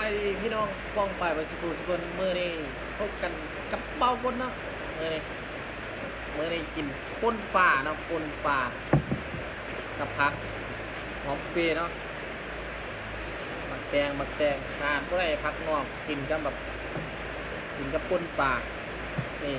ายดีพี่น้องป้องไปไปสกูสกุลเมื่อนี้พบกันกับเบ้าบนเนาะเมื่อนี้กินป่นป่าเนาะป่นป่ากับผักหอมเปรย์เนาะมักแตงทานก็ได้ผักงอกกินกับแบบกินกับป่นป่านี่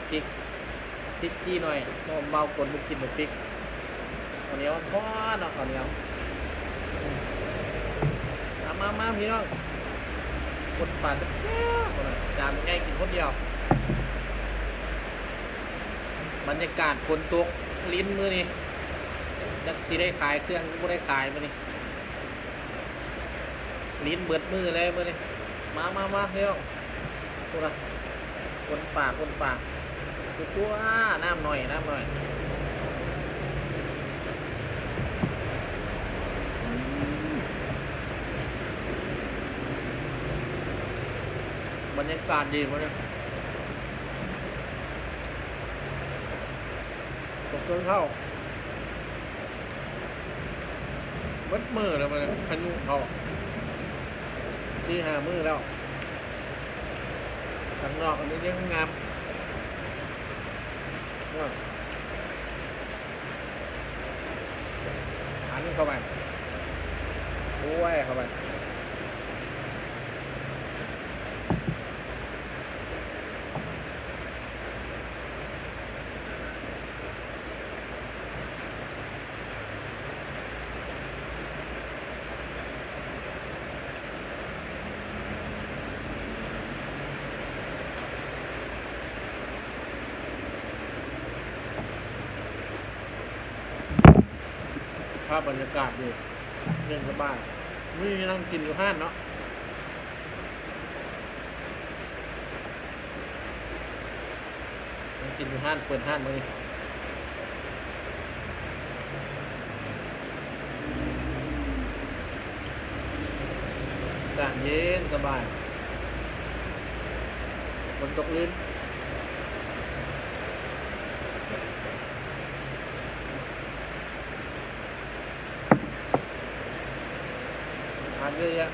พริกจี้หน่อยพอเบาคนไปกินแบบพริกข้าวเหนียวทอดเนาะข้าวเหนียวมาพี่น้องคนป่าจะแค่จานง่ายกินคนเดียวบรรยากาศฝนตกลิ้นมือนี่จักสีได้ขายเครื่องไม่ได้ขายมือนี่ลิ้นเบิดมือเลยมือนี่มาพี่น้องตัวละคนป่าตัวน้ำหน่อยบรรยากาศดีมั้ยตกต้นเข้าวัดมือแล้วมันพายุเข้าที่หามือแล้วข้างนอกอันนี้ยังงามหันเข้าไปโอ้ยเข้าไปภาพบรรยากาศดีเย็นสบายนี่นั่งกินอยู่ห้านเนาะนั่งกินอยู่ห้านเปิดห้านมาเลยอากาศเย็นสบายฝนตกลิ้นทานเยอะๆ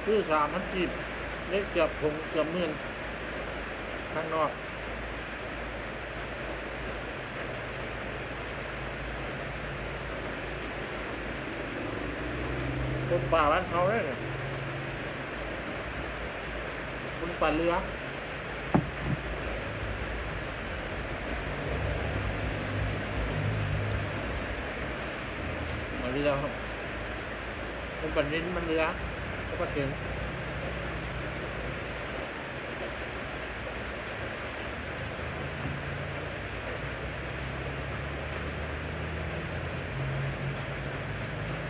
คือ3,000 กีบเล็กเกือบถุงเกือบ10,000ข้างนอกคนป่าบ้านเขาเลยเนี่ยคนป่าเรือมาเรือครับคนป่านิ้นมันเรือก็ปลาเข็ง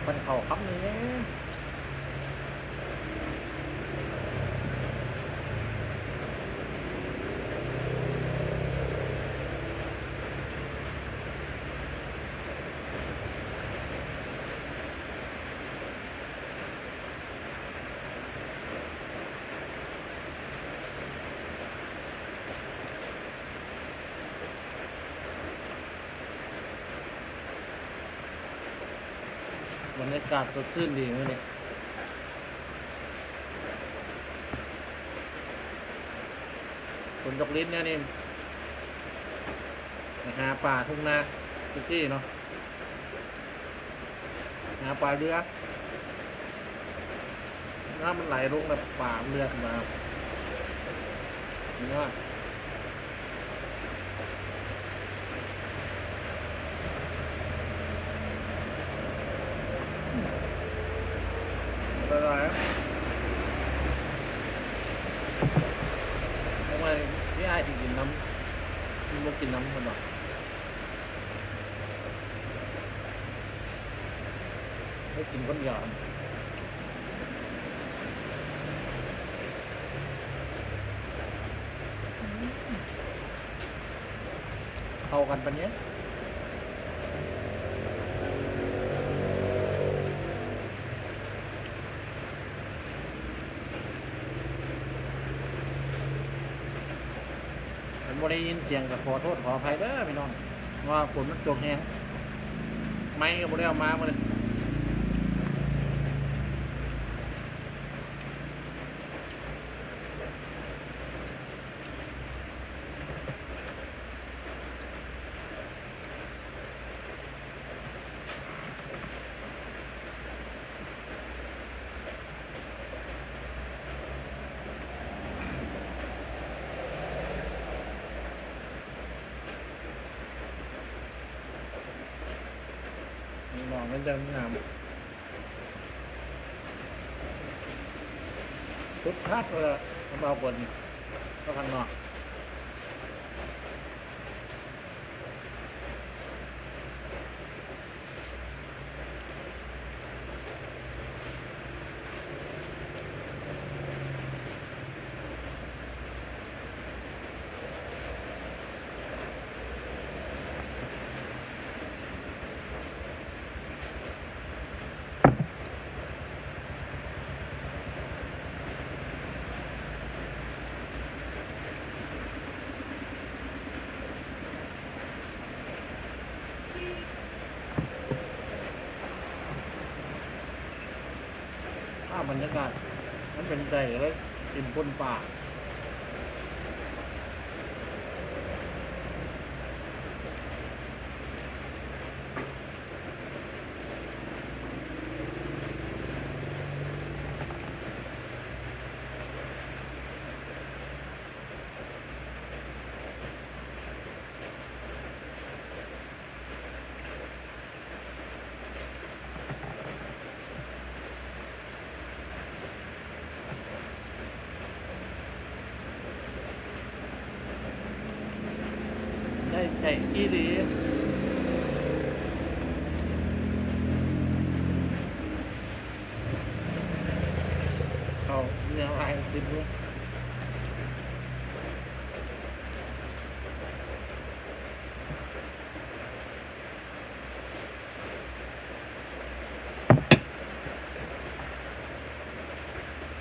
มันเข่าคับเลยบรรยากาศสดชื่นดีเลยเนี่ยฝนตกลิ้นเนี่ยนี่หาป่าทุ่งนาทุกที่เนาะหาป่าเรือน้ำมันไหลลงแบบป่าเรือขึ้นมาเนื้ออะไรทำไมพี่ไอ้ถึงกินน้ำมันบอกกินน้ำมันหรอไม่กินคนเดียวเข้ากันปะเนี้ย เ บ่ได้ยินเสียงกับขอโทษขออภัยเด้อพี่น้องว่าฝนมันตกแห้งไม้ก็บ่ได้เอามาเลยมองมันจะงามทุกทัดเลยเบาบนก็ข้างนอกบรรยากาศมันเป็นใจแล้วกินบนป่าได้ใจที่ดีเขาเนื้อลายติดด้วย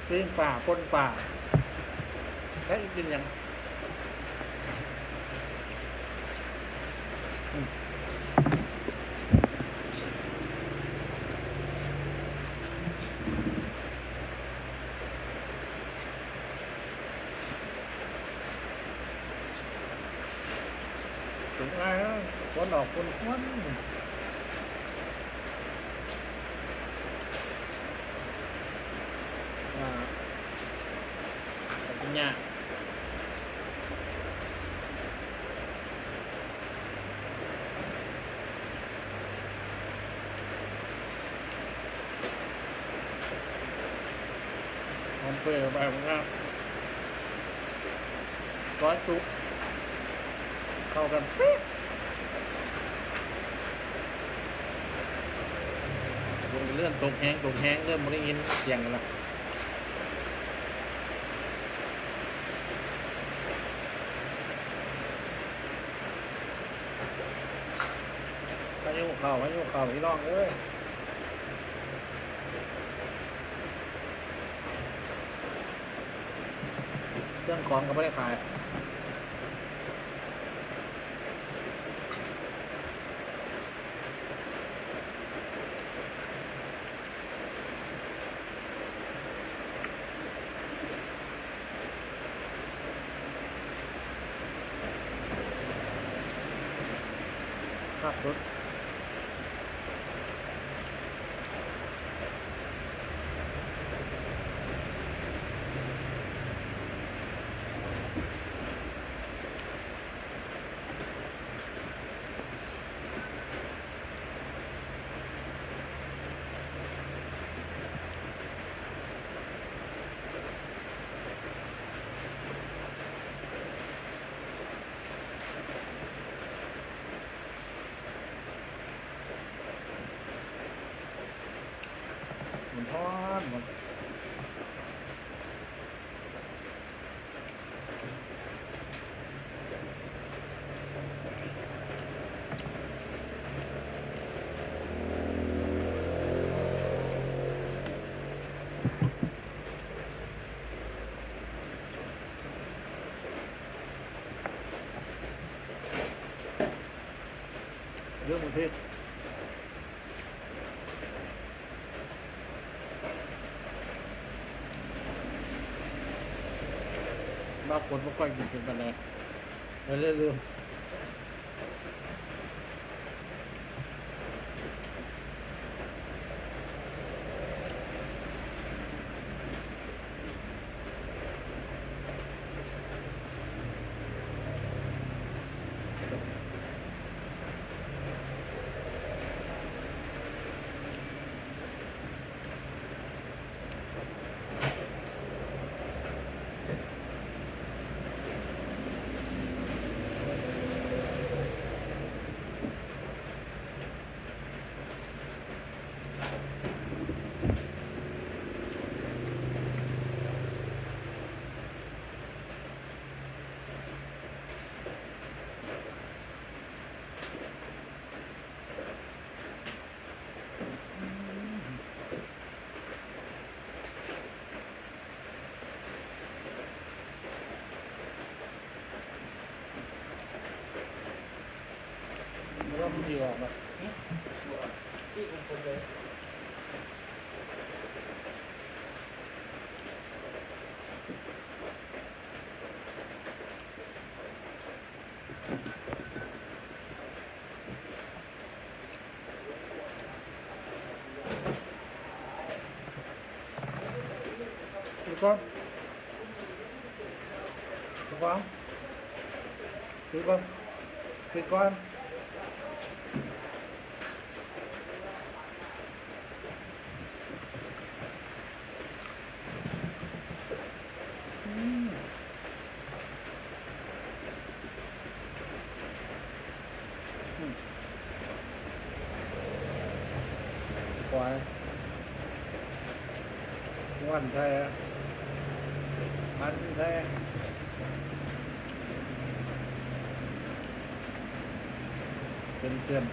ปิ้งป่าปนป่าแล้วกินยังถึงอะไรแล้วคนออกคนควันเป็นยากผมเปิดไปผมก็ร้อยซุปเข้ากันลงเลื่อนตกแห้งเริ่มไม่ได้ยินเสียงกันละพายุเข้าพี่น้องเอ้ยเครื่องของก็ไม่ได้ขายขับรถ รื่องประเทศบางคนไม่ค่อยกินกันเลยเรื่อยๆแล้วมันดีออกแบบที่ผมเลยถูกต้องถูกต้องถูกต้องถูกต้องควายวันแท้พันแท้เป็นเพื่อน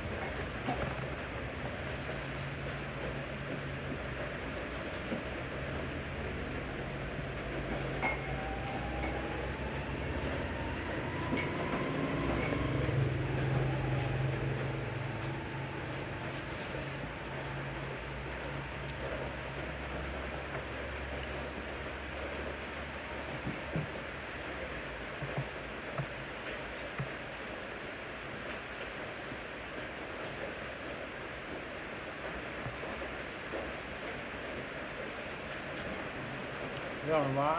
ย้อนว่า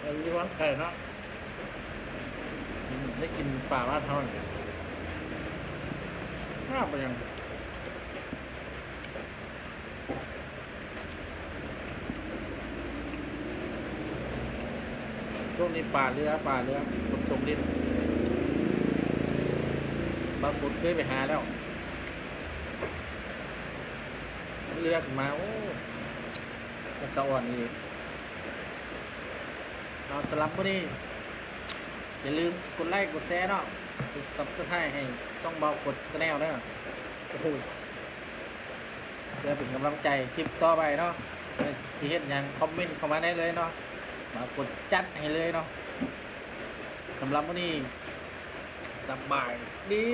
เราอยู่วันไก่เนาะได้กินป่าบ้านเท่านั้นน่าไปยังช่วงนี้ป่าเรือคนตกดินบางคนเคยไปหาแล้วเรือขึ้นมาโอ้กระสอ่อนอีกเอาสลับพอดีอย่าลืมกดไลค์กดแชร์เนาะกดซับสไครต์ให้ซ่องเบากดแนลเนาะโอ้โหเพื่อเป็นกำลังใจคลิปต่อไปเนาะที่เห็นยังคอมเมนต์เข้ามาได้เลยเนาะมากดจัดให้เลยเนาะสำหรับวันนี้สบายดี